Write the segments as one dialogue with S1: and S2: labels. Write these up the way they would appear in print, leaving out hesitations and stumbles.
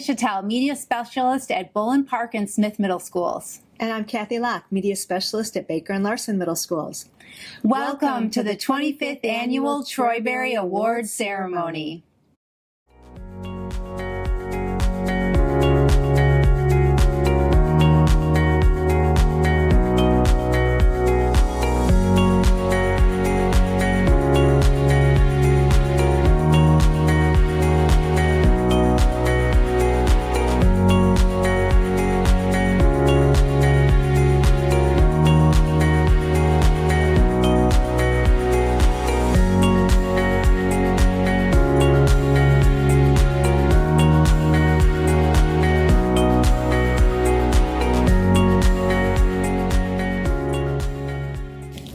S1: Chattel, Media Specialist at Bolin Park and Smith Middle Schools.
S2: And I'm Kathy Locke, Media Specialist at Baker and Larson Middle Schools.
S1: Welcome to the 25th Annual Troybery Award Ceremony.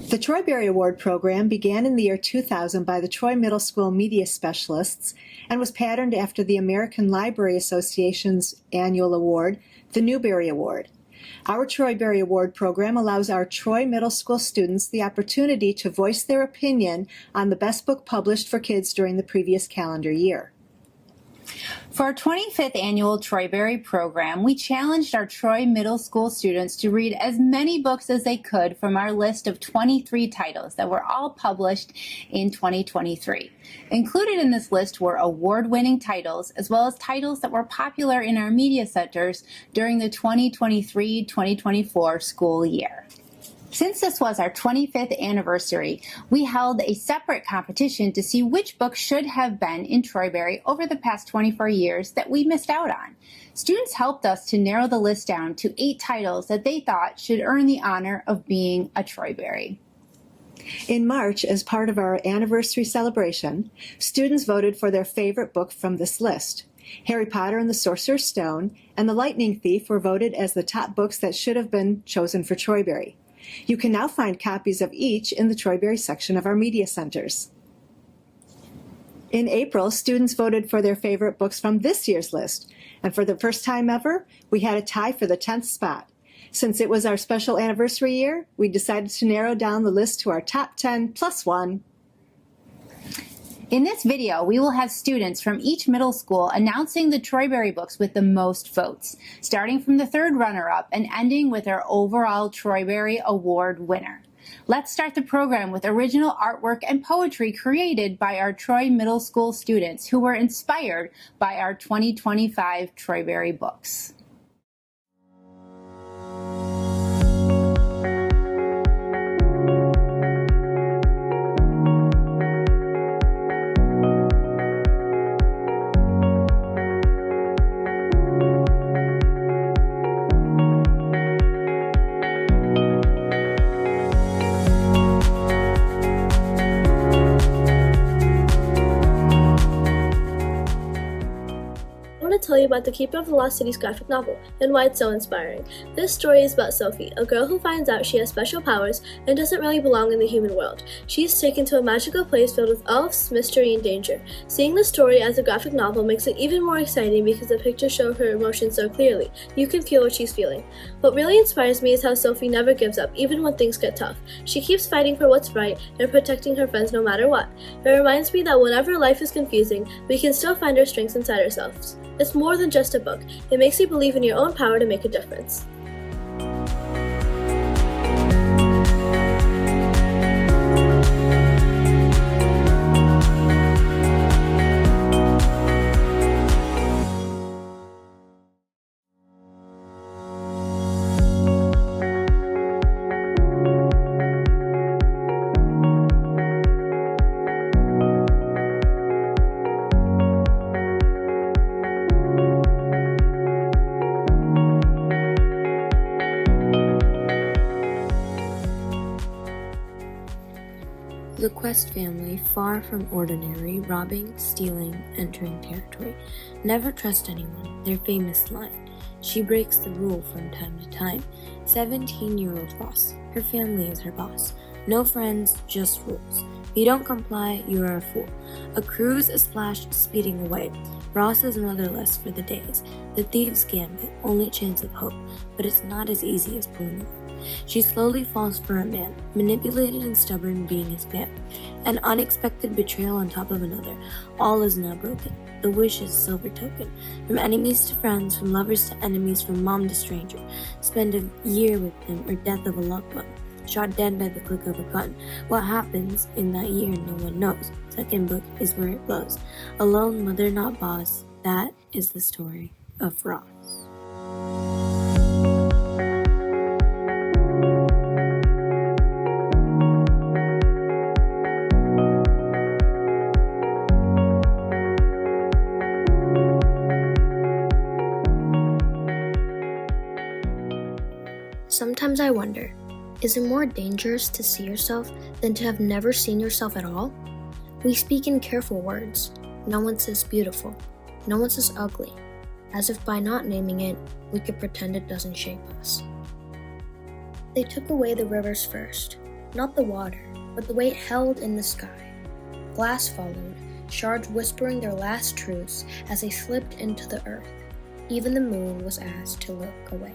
S2: The Troybery Award Program began in the year 2000 by the Troy Middle School Media Specialists and was patterned after the American Library Association's annual award, the Newbery Award. Our Troybery Award Program allows our Troy Middle School students the opportunity to voice their opinion on the best book published for kids during the previous calendar year.
S1: For our 25th annual Troybery program, we challenged our Troy Middle School students to read as many books as they could from our list of 23 titles that were all published in 2023. Included in this list were award-winning titles, as well as titles that were popular in our media centers during the 2023-2024 school year. Since this was our 25th anniversary, we held a separate competition to see which books should have been in Troybery over the past 24 years that we missed out on. Students helped us to narrow the list down to 8 titles that they thought should earn the honor of being a Troybery.
S2: In March, as part of our anniversary celebration, students voted for their favorite book from this list. Harry Potter and the Sorcerer's Stone and The Lightning Thief were voted as the top books that should have been chosen for Troybery. You can now find copies of each in the Troybery section of our media centers. In April, students voted for their favorite books from this year's list, and for the first time ever, we had a tie for the 10th spot. Since it was our special anniversary year, we decided to narrow down the list to our top 10 plus 1.
S1: In this video, we will have students from each middle school announcing the Troybery books with the most votes, starting from the third runner-up and ending with our overall Troybery Award winner. Let's start the program with original artwork and poetry created by our Troy Middle School students who were inspired by our 2025 Troybery books.
S3: Tell you about the Keeper of the Lost Cities graphic novel and why it's so inspiring. This story is about Sophie, a girl who finds out she has special powers and doesn't really belong in the human world. She's taken to a magical place filled with elves, mystery, and danger. Seeing the story as a graphic novel makes it even more exciting because the pictures show her emotions so clearly. You can feel what she's feeling. What really inspires me is how Sophie never gives up, even when things get tough. She keeps fighting for what's right and protecting her friends no matter what. It reminds me that whenever life is confusing, we can still find our strengths inside ourselves. It's more than just a book. It makes you believe in your own power to make a difference.
S4: The Quest family, far from ordinary, robbing, stealing, entering territory. Never trust anyone, their famous line. She breaks the rule from time to time. 17-year-old boss, her family is her boss. No friends, just rules. If you don't comply, you are a fool. A cruise is Flash speeding away. Ross's motherless for the days. The thieves' gambit, only chance of hope, but it's not as easy as pulling away. She slowly falls for a man, manipulated and stubborn being his man. An unexpected betrayal on top of another. All is now broken. The wish is silver token. From enemies to friends, from lovers to enemies, from mom to stranger. Spend a year with them or death of a loved one. Shot dead by the click of a gun. What happens in that year no one knows. Second book is where it blows. Alone, mother not boss. That is the story of Ross.
S5: Sometimes I wonder, is it more dangerous to see yourself than to have never seen yourself at all? We speak in careful words. No one says beautiful. No one says ugly. As if by not naming it, we could pretend it doesn't shape us. They took away the rivers first, not the water, but the weight held in the sky. Glass followed, shards whispering their last truths as they slipped into the earth. Even the moon was asked to look away.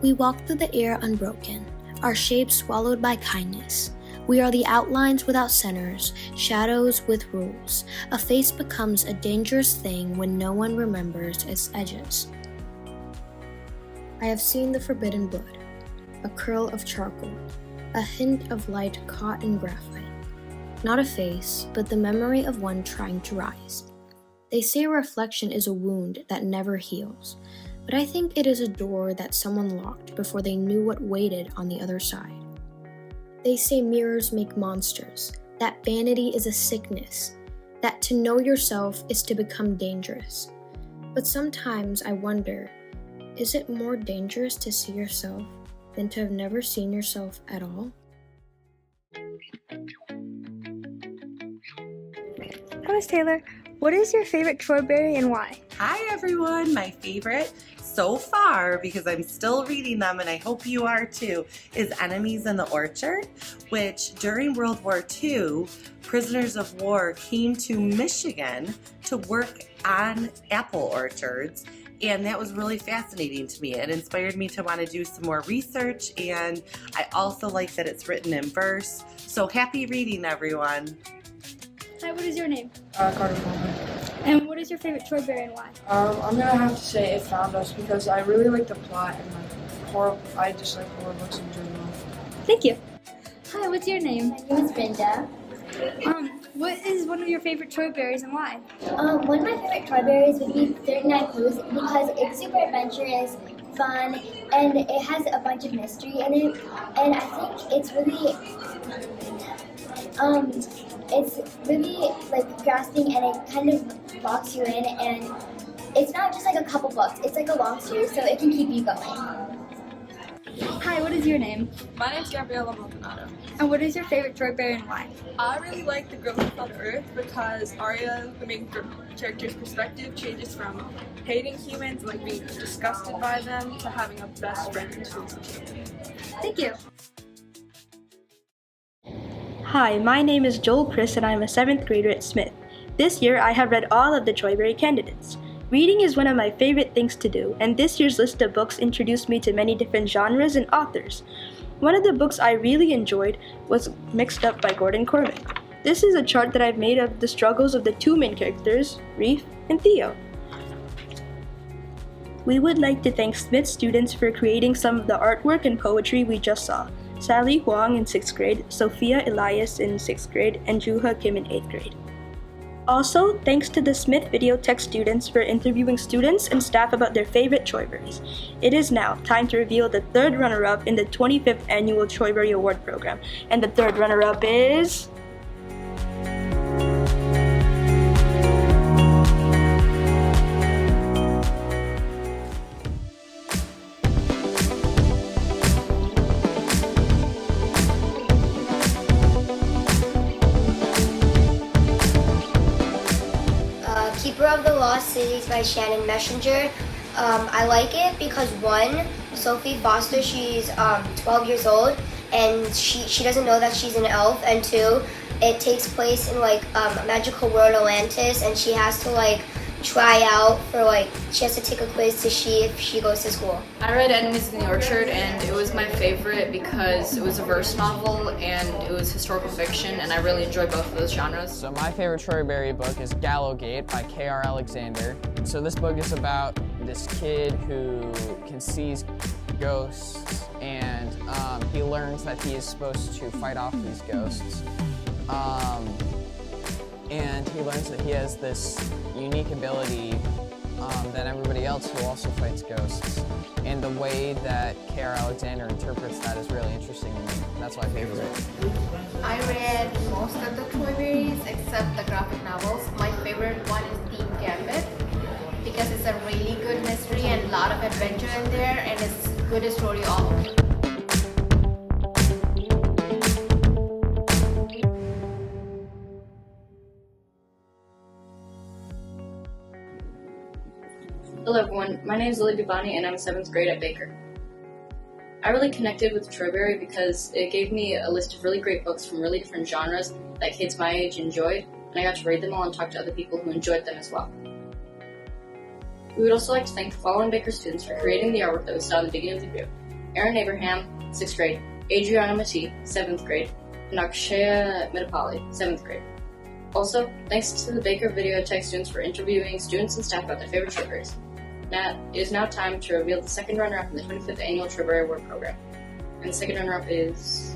S5: We walk through the air unbroken, our shapes swallowed by kindness. We are the outlines without centers, shadows with rules. A face becomes a dangerous thing when no one remembers its edges. I have seen the forbidden blood, a curl of charcoal, a hint of light caught in graphite. Not a face, but the memory of one trying to rise. They say a reflection is a wound that never heals. But I think it is a door that someone locked before they knew what waited on the other side. They say mirrors make monsters, that vanity is a sickness, that to know yourself is to become dangerous. But sometimes I wonder, is it more dangerous to see yourself than to have never seen yourself at all?
S6: Hi, Miss Taylor. What is your favorite Troybery and why?
S7: Hi everyone, my favorite so far, because I'm still reading them and I hope you are too, is Enemies in the Orchard, which during World War II, prisoners of war came to Michigan to work on apple orchards, and that was really fascinating to me. It inspired me to want to do some more research, and I also like that it's written in verse. So happy reading, everyone.
S6: Hi, what is your name?
S8: Carter Coleman.
S6: And what is your favorite Troybery and why?
S8: I'm gonna have to say It Found Us because I really like the plot and I just like horror books in general.
S6: Thank you. Hi, what's your name?
S9: My name is Brenda.
S6: What is one of your favorite Troyberys and why?
S9: One of my favorite Troyberries would be 39 Clues because it's super adventurous, fun, and it has a bunch of mystery in it. And I think it's really like grasping, and it kind of locks you in, and it's not just like a couple books, it's like a long series, so it can keep you going.
S6: Hi, what is your name?
S10: My name's Gabriella Maldonado.
S6: And what is your favorite Troybery and why?
S10: I really like The Girl Who Fell to Earth because Arya, the main character's perspective, changes from hating humans, like being disgusted by them, to having a best friend who's
S6: Thank you.
S11: Hi, my name is Joel Chris and I'm a 7th grader at Smith. This year I have read all of the Troybery candidates. Reading is one of my favorite things to do, and this year's list of books introduced me to many different genres and authors. One of the books I really enjoyed was Mixed Up by Gordon Corman. This is a chart that I've made of the struggles of the two main characters, Reef and Theo. We would like to thank Smith students for creating some of the artwork and poetry we just saw. Sally Huang in 6th grade, Sophia Elias in 6th grade, and Juha Kim in 8th grade. Also, thanks to the Smith Video Tech students for interviewing students and staff about their favorite Troyberys. It is now time to reveal the third runner-up in the 25th Annual Troybery Award Program. And the third runner-up is...
S9: Keeper of the Lost Cities by Shannon Messenger. I like it because one, Sophie Foster, she's 12 years old, and she doesn't know that she's an elf. And 2, it takes place in like a magical world Atlantis, and she has to like try out for like, she has to take a quiz to see if she goes to school.
S12: I read Enemies in the Orchard, and it was my favorite because it was a verse novel and it was historical fiction, and I really enjoy both of those genres.
S13: So my favorite Troybery book is Gallowgate by K.R. Alexander. So this book is about this kid who can see ghosts, and he learns that he is supposed to fight off these ghosts. And he learns that he has this unique ability than everybody else who also fights ghosts. And the way that K.R. Alexander interprets that is really interesting to me. That's my favorite.
S14: I read most of the Troyberys except the graphic novels. My favorite one is The Gambit because it's a really good mystery and a lot of adventure in there, and it's a good story all over.
S15: Hello everyone, my name is Lily Bivani and I'm in 7th grade at Baker. I really connected with Troybery because it gave me a list of really great books from really different genres that kids my age enjoyed, and I got to read them all and talk to other people who enjoyed them as well. We would also like to thank the following Baker students for creating the artwork that we saw in the beginning of the video: Erin Abraham, 6th grade, Adriana Mati, 7th grade, and Akshaya Medapali, 7th grade. Also, thanks to the Baker Videotech students for interviewing students and staff about their favorite Troyberys. Now, it is now time to reveal the second runner-up in the 25th Annual Troybery Award Program. And the second runner-up is...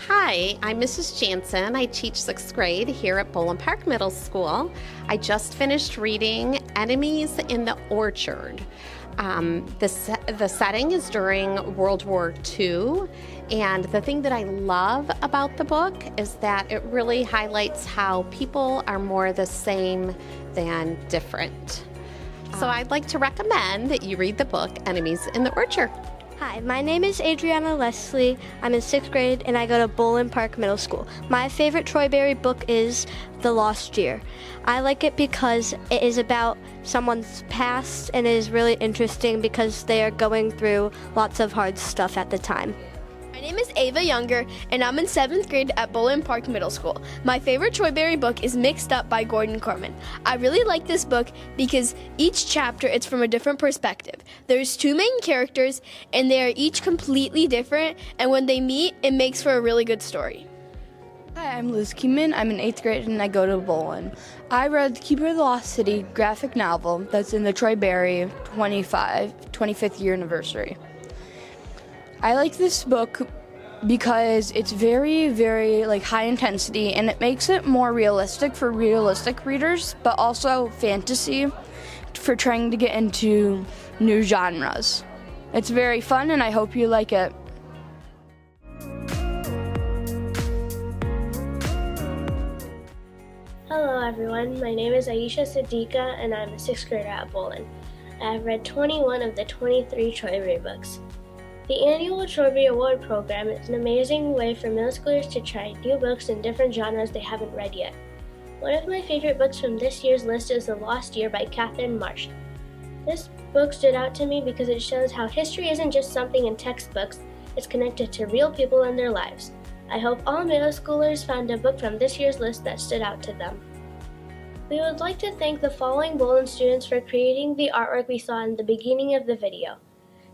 S16: Hi, I'm Mrs. Jansen. I teach 6th grade here at Boland Park Middle School. I just finished reading Enemies in the Orchard. The setting is during World War II, and the thing that I love about the book is that it really highlights how people are more the same than different. So I'd like to recommend that you read the book Enemies in the Orchard.
S6: Hi, my name is Adriana Leslie. I'm in 6th grade and I go to Boland Park Middle School. My favorite Troybery book is The Lost Year. I like it because it is about someone's past and it is really interesting because they are going through lots of hard stuff at the time.
S17: My name is Ava Younger, and I'm in 7th grade at Boland Park Middle School. My favorite Troybery book is Mixed Up by Gordon Corman. I really like this book because each chapter it's from a different perspective. There's 2 main characters, and they are each completely different, and when they meet, it makes for a really good story.
S18: Hi, I'm Liz Kieman. I'm in 8th grade and I go to Boland. I read The Keeper of the Lost City graphic novel that's in the Troybery 25th year anniversary. I like this book because it's very, very high intensity, and it makes it more realistic for realistic readers, but also fantasy for trying to get into new genres. It's very fun and I hope you like it.
S3: Hello everyone, my name is Aisha Siddiqa and I'm a 6th grader at Boland. I have read 21 of the 23 Troybery books. The annual Troybery Award Program is an amazing way for middle schoolers to try new books in different genres they haven't read yet. One of my favorite books from this year's list is The Lost Year by Catherine Marsh. This book stood out to me because it shows how history isn't just something in textbooks, it's connected to real people and their lives. I hope all middle schoolers found a book from this year's list that stood out to them. We would like to thank the following Boland students for creating the artwork we saw in the beginning of the video.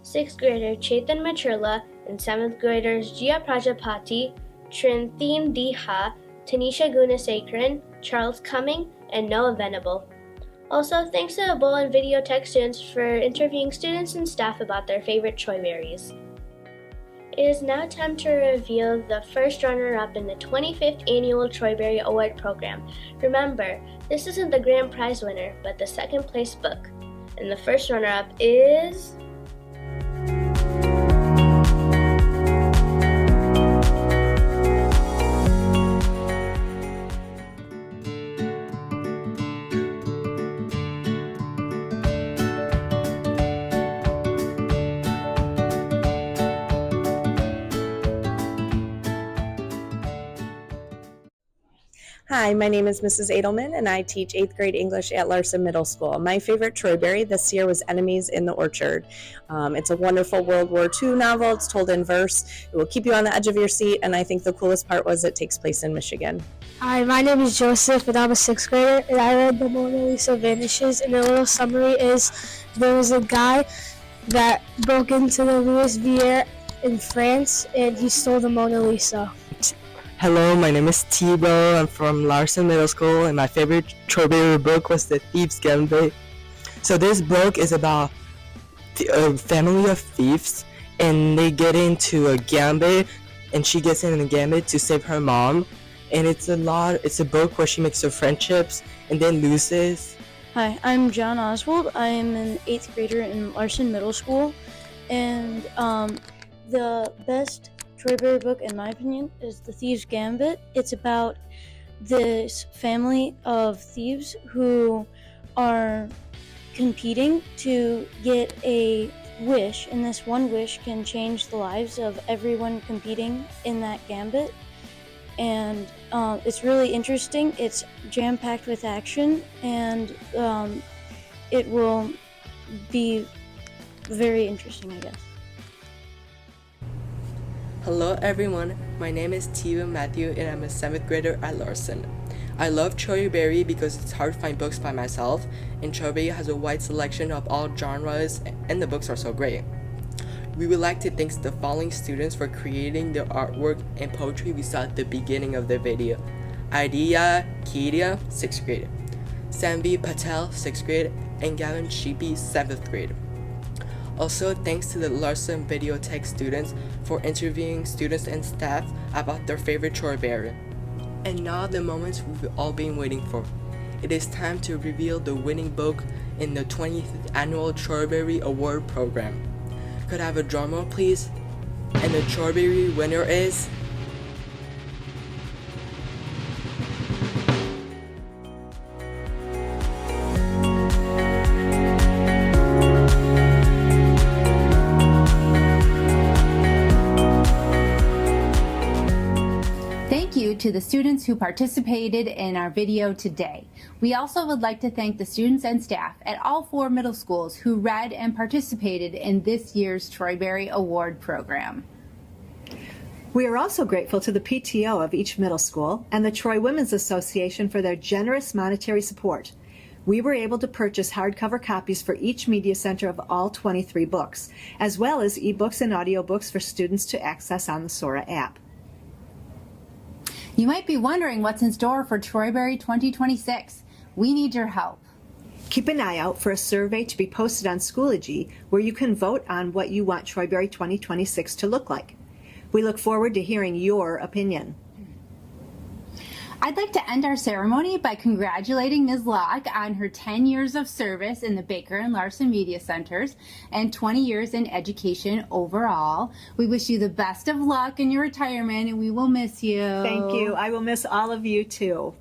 S3: 6th grader Chetan Matrilla and 7th graders Jia Prajapati, Trinthin Diha, Tanisha Gunasekharan, Charles Cumming, and Noah Venable. Also, thanks to the Boland Videotech students for interviewing students and staff about their favorite Troyberys. It is now time to reveal the first runner-up in the 25th Annual Troybery Award Program. Remember, this isn't the grand prize winner, but the second place book. And the first runner-up is...
S19: Hi, my name is Mrs. Edelman, and I teach 8th grade English at Larson Middle School. My favorite Troybery this year was Enemies in the Orchard. It's a wonderful World War II novel. It's told in verse. It will keep you on the edge of your seat, and I think the coolest part was it takes place in Michigan.
S20: Hi, my name is Joseph, and I'm a 6th grader, and I read The Mona Lisa Vanishes, and the little summary is there was a guy that broke into the Louis Vuitton in France, and he stole the Mona Lisa.
S21: Hello, my name is Thibaut. I'm from Larson Middle School, and my favorite Troybery book was The Thieves' Gambit. So this book is about a family of thieves, and they get into a gambit, and she gets in a gambit to save her mom. And it's a book where she makes her friendships and then loses.
S22: Hi, I'm John Oswald. I am an 8th grader in Larson Middle School, and the best Troybery book, in my opinion, is The Thieves' Gambit. It's about this family of thieves who are competing to get a wish, and this one wish can change the lives of everyone competing in that gambit. And it's really interesting. It's jam-packed with action, and it will be very interesting, I guess.
S23: Hello everyone, my name is Steven Matthew and I'm a 7th grader at Larson. I love Troybery because it's hard to find books by myself, and Troybery has a wide selection of all genres and the books are so great. We would like to thank the following students for creating the artwork and poetry we saw at the beginning of the video. Idea Kiria, 6th grade, Samvi Patel, 6th grade, and Gavin Sheepy, 7th grade. Also, thanks to the Larson Videotech students for interviewing students and staff about their favorite Troybery. And now the moments we've all been waiting for. It is time to reveal the winning book in the 20th annual Troybery Award Program. Could I have a drum roll, please? And the Troybery winner is...
S1: To the students who participated in our video today. We also would like to thank the students and staff at all 4 middle schools who read and participated in this year's Troybery Award Program.
S2: We are also grateful to the PTO of each middle school and the Troy Women's Association for their generous monetary support. We were able to purchase hardcover copies for each media center of all 23 books, as well as ebooks and audiobooks for students to access on the Sora app.
S1: You might be wondering what's in store for Troybery 2026. We need your help.
S2: Keep an eye out for a survey to be posted on Schoology where you can vote on what you want Troybery 2026 to look like. We look forward to hearing your opinion.
S1: I'd like to end our ceremony by congratulating Ms. Locke on her 10 years of service in the Baker and Larson Media Centers and 20 years in education overall. We wish you the best of luck in your retirement, and we will miss you.
S2: Thank you. I will miss all of you too.